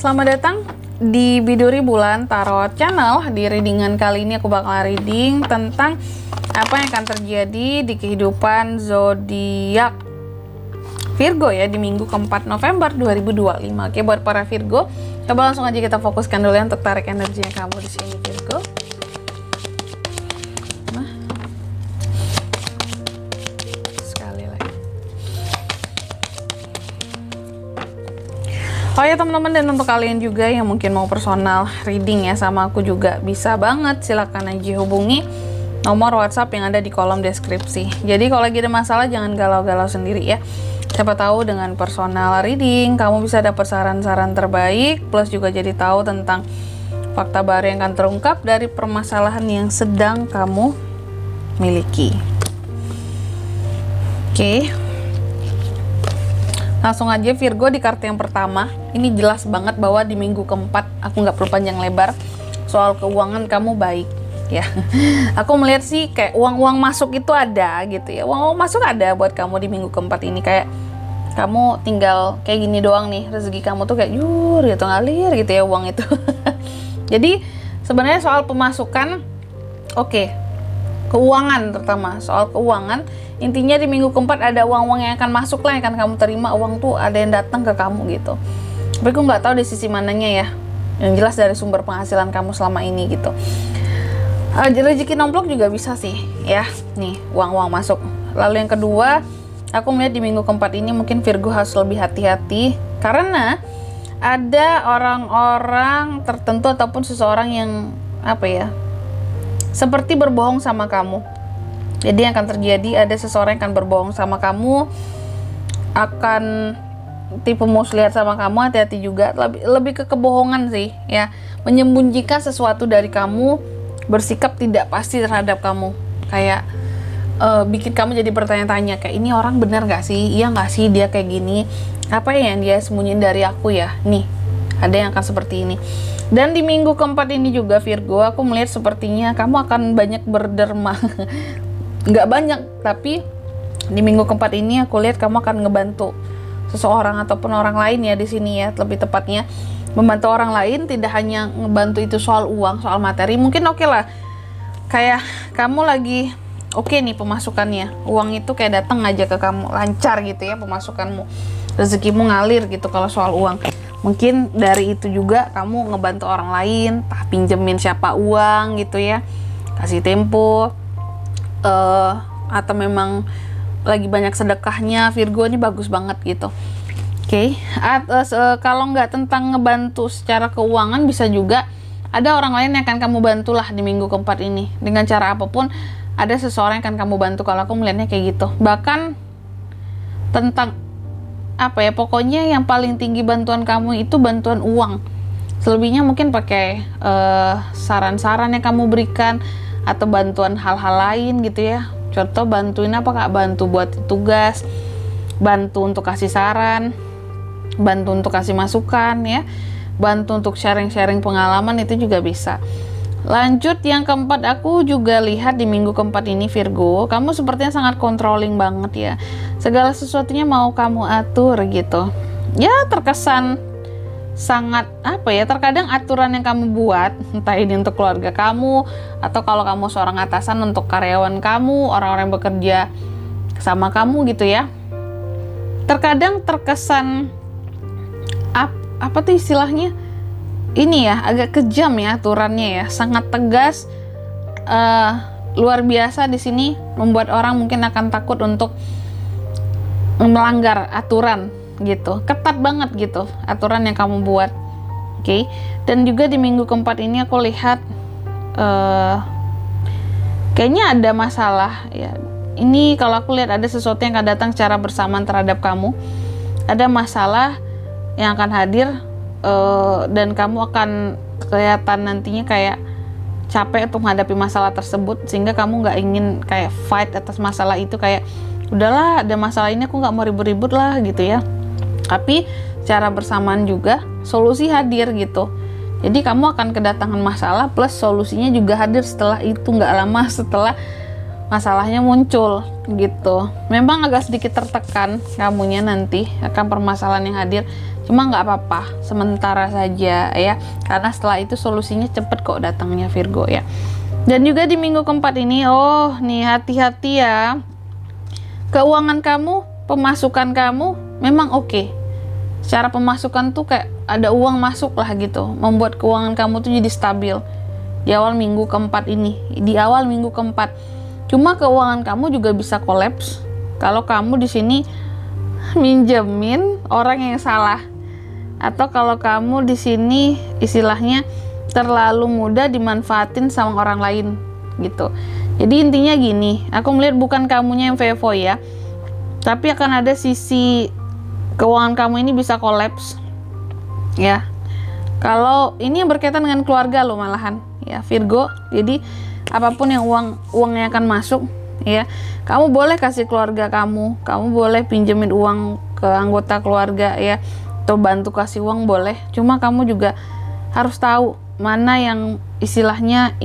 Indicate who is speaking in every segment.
Speaker 1: selamat datang di Biduri Bulan Tarot Channel. Di readingan kali ini aku bakal reading tentang apa yang akan terjadi di kehidupan zodiak Virgo ya di minggu keempat November 2025. Oke, buat para Virgo, coba langsung aja kita fokuskan dulu ya untuk tarik energinya kamu di sini Virgo. Oh ya teman-teman, dan untuk kalian juga yang mungkin mau personal reading ya sama aku juga bisa banget, silahkan aja hubungi nomor WhatsApp yang ada di kolom deskripsi. Jadi kalau lagi ada masalah jangan galau-galau sendiri ya. Siapa tahu dengan personal reading kamu bisa dapat saran-saran terbaik, plus juga jadi tahu tentang fakta baru yang akan terungkap dari permasalahan yang sedang kamu miliki. Oke. Langsung aja Virgo, di kartu yang pertama ini jelas banget bahwa di minggu keempat, aku nggak perlu panjang lebar, soal keuangan kamu baik ya. Aku melihat sih kayak uang-uang masuk itu ada gitu ya, uang masuk ada buat kamu di minggu keempat ini. Kayak kamu tinggal kayak gini doang nih, rezeki kamu tuh kayak jur gitu, ngalir gitu ya uang itu. Jadi sebenarnya soal pemasukan oke. Keuangan terutama soal keuangan, intinya di minggu keempat ada uang-uang yang akan masuk lah, yang akan kamu terima. Uang tuh ada yang datang ke kamu gitu, tapi aku nggak tahu di sisi mananya ya, yang jelas dari sumber penghasilan kamu selama ini gitu. Rezeki nomplok juga bisa sih ya, nih uang-uang masuk. Lalu yang kedua, aku melihat di minggu keempat ini mungkin Virgo harus lebih hati-hati karena ada orang-orang tertentu ataupun seseorang yang apa ya, seperti berbohong sama kamu. Jadi yang akan terjadi, ada seseorang yang akan berbohong sama kamu, akan tipu muslihat sama kamu. Hati-hati juga, lebih ke kebohongan sih ya, menyembunyikan sesuatu dari kamu, bersikap tidak pasti terhadap kamu, kayak bikin kamu jadi bertanya-tanya, kayak ini orang benar nggak sih, iya nggak sih dia kayak gini, apa ya yang dia sembunyiin dari aku ya. Nih ada yang akan seperti ini. Dan di minggu keempat ini juga Virgo, aku melihat sepertinya kamu akan banyak berderma. Nggak banyak, tapi di minggu keempat ini aku lihat kamu akan ngebantu seseorang ataupun orang lain ya di sini ya, lebih tepatnya membantu orang lain. Tidak hanya ngebantu itu soal uang, soal materi, mungkin oke lah, kayak kamu lagi oke nih pemasukannya, uang itu kayak datang aja ke kamu, lancar gitu ya pemasukanmu, rezekimu ngalir gitu. Kalau soal uang mungkin dari itu juga kamu ngebantu orang lain, pinjemin siapa uang gitu ya, kasih tempo, atau memang lagi banyak sedekahnya Virgo, ini bagus banget gitu. Oke. Kalau nggak tentang ngebantu secara keuangan, bisa juga ada orang lain yang akan kamu bantulah di minggu keempat ini dengan cara apapun. Ada seseorang yang akan kamu bantu, kalau aku melihatnya kayak gitu. Bahkan tentang apa ya, pokoknya yang paling tinggi bantuan kamu itu bantuan uang. Selebihnya mungkin pakai saran-saran yang kamu berikan atau bantuan hal-hal lain gitu ya. Contoh bantuin apa kak, bantu buat tugas, bantu untuk kasih saran, bantu untuk kasih masukan ya, bantu untuk sharing-sharing pengalaman, itu juga bisa. Lanjut yang keempat, aku juga lihat di minggu keempat ini Virgo, kamu sepertinya sangat controlling banget ya. Segala sesuatunya mau kamu atur gitu. Ya terkesan sangat apa ya, terkadang aturan yang kamu buat, entah ini untuk keluarga kamu, atau kalau kamu seorang atasan untuk karyawan kamu, orang-orang yang bekerja sama kamu gitu ya. Terkadang terkesan apa tuh istilahnya, ini ya agak kejam ya aturannya ya, sangat tegas, luar biasa di sini, membuat orang mungkin akan takut untuk melanggar aturan gitu, ketat banget gitu aturan yang kamu buat. Oke. Dan juga di minggu keempat ini aku lihat kayaknya ada masalah ya. Ini kalau aku lihat ada sesuatu yang akan datang secara bersamaan terhadap kamu, ada masalah yang akan hadir. Dan kamu akan kelihatan nantinya kayak capek untuk menghadapi masalah tersebut, sehingga kamu nggak ingin kayak fight atas masalah itu, kayak udahlah ada masalah ini aku nggak mau ribut-ribut lah gitu ya. Tapi secara bersamaan juga solusi hadir gitu. Jadi kamu akan kedatangan masalah plus solusinya juga hadir setelah itu, nggak lama setelah masalahnya muncul gitu. Memang agak sedikit tertekan kamunya nanti akan permasalahan yang hadir, Cuma nggak apa-apa, sementara saja ya, karena setelah itu solusinya cepet kok datangnya Virgo ya. Dan juga di minggu keempat ini, oh nih hati-hati ya, keuangan kamu, pemasukan kamu memang oke. Secara pemasukan tuh kayak ada uang masuk lah gitu, membuat keuangan kamu tuh jadi stabil di awal minggu keempat ini, di awal minggu keempat. Cuma keuangan kamu juga bisa kolaps kalau kamu di sini minjemin orang yang salah, atau kalau kamu di sini istilahnya terlalu mudah dimanfaatin sama orang lain gitu. Jadi intinya gini, aku melihat bukan kamunya yang foya ya, tapi akan ada sisi keuangan kamu ini bisa kolaps ya. Kalau ini yang berkaitan dengan keluarga lo malahan ya Virgo. Jadi apapun yang uangnya akan masuk ya, kamu boleh kasih keluarga kamu boleh pinjemin uang ke anggota keluarga ya, atau bantu kasih uang boleh. Cuma kamu juga harus tahu mana yang istilahnya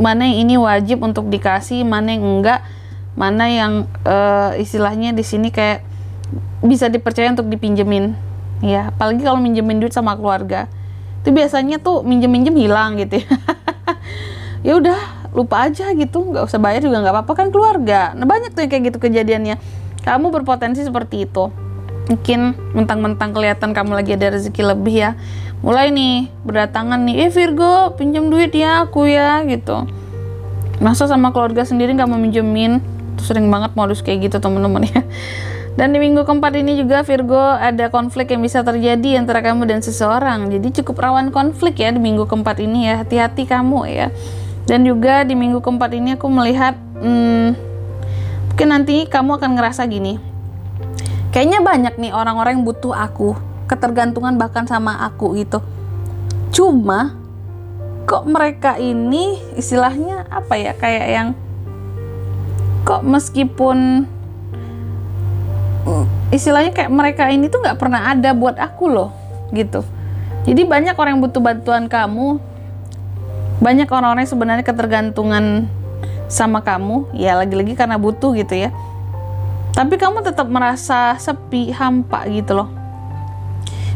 Speaker 1: mana yang ini wajib untuk dikasih, mana yang enggak, mana yang istilahnya di sini kayak bisa dipercaya untuk dipinjemin ya. Apalagi kalau minjemin duit sama keluarga itu biasanya tuh minjem hilang gitu ya. Ya udah lupa aja gitu, nggak usah bayar juga nggak apa-apa kan keluarga. Nah banyak tuh yang kayak gitu kejadiannya. Kamu berpotensi seperti itu. Mungkin mentang-mentang kelihatan kamu lagi ada rezeki lebih ya, mulai nih berdatangan nih, Virgo pinjam duit ya aku ya gitu. Masa sama keluarga sendiri nggak mau minjemin? Tuh sering banget modus kayak gitu teman-teman ya. Dan di minggu keempat ini juga Virgo ada konflik yang bisa terjadi antara kamu dan seseorang. Jadi cukup rawan konflik ya di minggu keempat ini ya, hati-hati kamu ya. Dan juga di minggu keempat ini aku melihat mungkin nanti kamu akan ngerasa gini, kayaknya banyak nih orang-orang yang butuh aku, ketergantungan bahkan sama aku gitu. Cuma kok mereka ini istilahnya apa ya, kayak yang kok meskipun istilahnya kayak mereka ini tuh nggak pernah ada buat aku loh gitu. Jadi banyak orang yang butuh bantuan kamu, banyak orang-orang yang sebenarnya ketergantungan sama kamu ya, lagi-lagi karena butuh gitu ya, tapi kamu tetap merasa sepi, hampa gitu loh.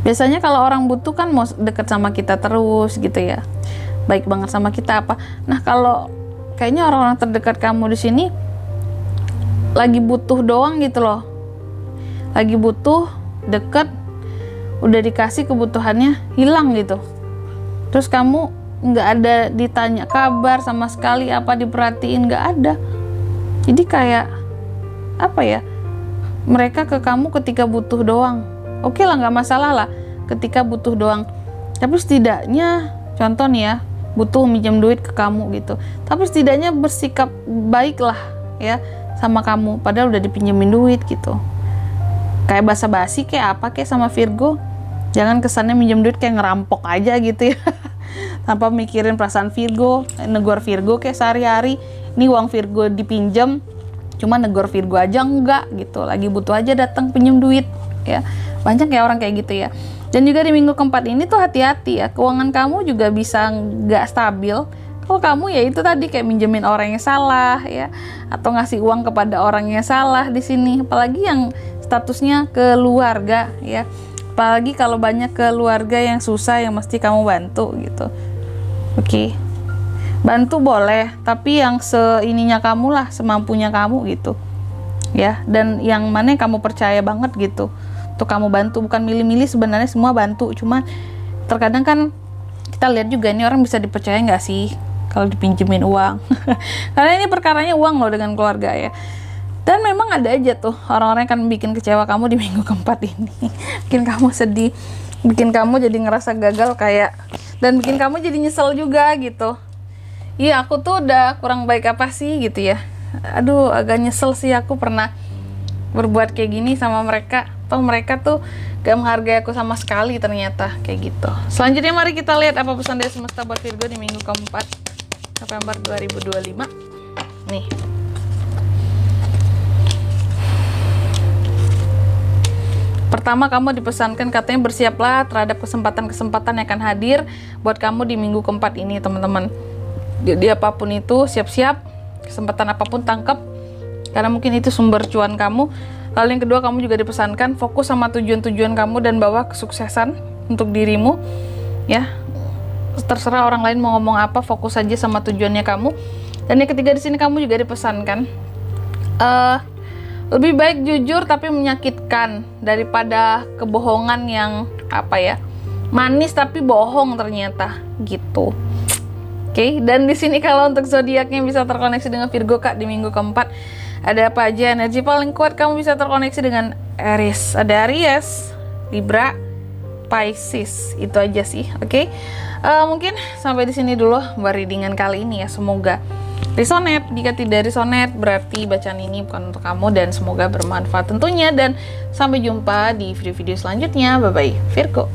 Speaker 1: Biasanya kalau orang butuh kan mau deket sama kita terus gitu ya, baik banget sama kita apa. Nah kalau kayaknya orang-orang terdekat kamu di sini lagi butuh doang gitu loh, lagi butuh, deket, udah dikasih kebutuhannya hilang gitu. Terus kamu nggak ada ditanya kabar sama sekali, apa diperhatiin, nggak ada. Jadi kayak apa ya, mereka ke kamu ketika butuh doang. Oke lah, nggak masalah lah ketika butuh doang, tapi setidaknya contoh nih ya, butuh minjem duit ke kamu gitu, tapi setidaknya bersikap baik lah ya sama kamu, padahal udah dipinjemin duit gitu. Kayak basa-basi kayak apa kayak sama Virgo, jangan kesannya minjem duit kayak ngerampok aja gitu ya. Tanpa mikirin perasaan Virgo, negor Virgo kayak sehari-hari. Ini uang Virgo dipinjam, cuma negor Virgo aja enggak gitu. Lagi butuh aja datang pinjem duit ya. Banyak ya orang kayak gitu ya. Dan juga di minggu keempat ini tuh hati-hati ya, keuangan kamu juga bisa nggak stabil kalau kamu ya itu tadi kayak minjemin orang yang salah ya, atau ngasih uang kepada orang yang salah di sini. Apalagi yang statusnya keluarga ya, apalagi kalau banyak keluarga yang susah yang mesti kamu bantu gitu. Oke, bantu boleh, tapi yang seininya kamu lah, semampunya kamu gitu ya. Dan yang mana yang kamu percaya banget gitu untuk kamu bantu, bukan milih-milih sebenarnya semua bantu. Cuma terkadang kan kita lihat juga ini orang bisa dipercaya nggak sih kalau dipinjemin uang. Karena ini perkaranya uang loh dengan keluarga ya. Dan memang ada aja tuh orang-orang yang akan bikin kecewa kamu di minggu keempat ini. Bikin kamu sedih, bikin kamu jadi ngerasa gagal kayak, dan bikin kamu jadi nyesel juga gitu. Iya aku tuh udah kurang baik apa sih gitu ya. Aduh agak nyesel sih aku pernah berbuat kayak gini sama mereka. Toh mereka tuh gak menghargai aku sama sekali ternyata kayak gitu. Selanjutnya mari kita lihat apa pesan dari semesta buat Virgo di minggu keempat November 2025. Nih. Pertama, kamu dipesankan katanya bersiaplah terhadap kesempatan-kesempatan yang akan hadir buat kamu di minggu keempat ini teman-teman. Jadi apapun itu siap-siap, kesempatan apapun tangkap, karena mungkin itu sumber cuan kamu. Lalu yang kedua, kamu juga dipesankan fokus sama tujuan-tujuan kamu dan bawa kesuksesan untuk dirimu. Ya, terserah orang lain mau ngomong apa, fokus aja sama tujuannya kamu. Dan yang ketiga di sini kamu juga dipesankan lebih baik jujur tapi menyakitkan daripada kebohongan yang manis tapi bohong ternyata gitu. Oke, dan di sini kalau untuk zodiaknya bisa terkoneksi dengan Virgo Kak di minggu keempat. Ada apa aja? Energi paling kuat kamu bisa terkoneksi dengan Aries. Ada Aries, Libra, Pisces. Itu aja sih. Oke. Mungkin sampai di sini dulu readingan kali ini ya. Semoga resonate. Jika tidak resonate berarti bacaan ini bukan untuk kamu dan semoga bermanfaat tentunya, dan sampai jumpa di video-video selanjutnya. Bye bye Virgo.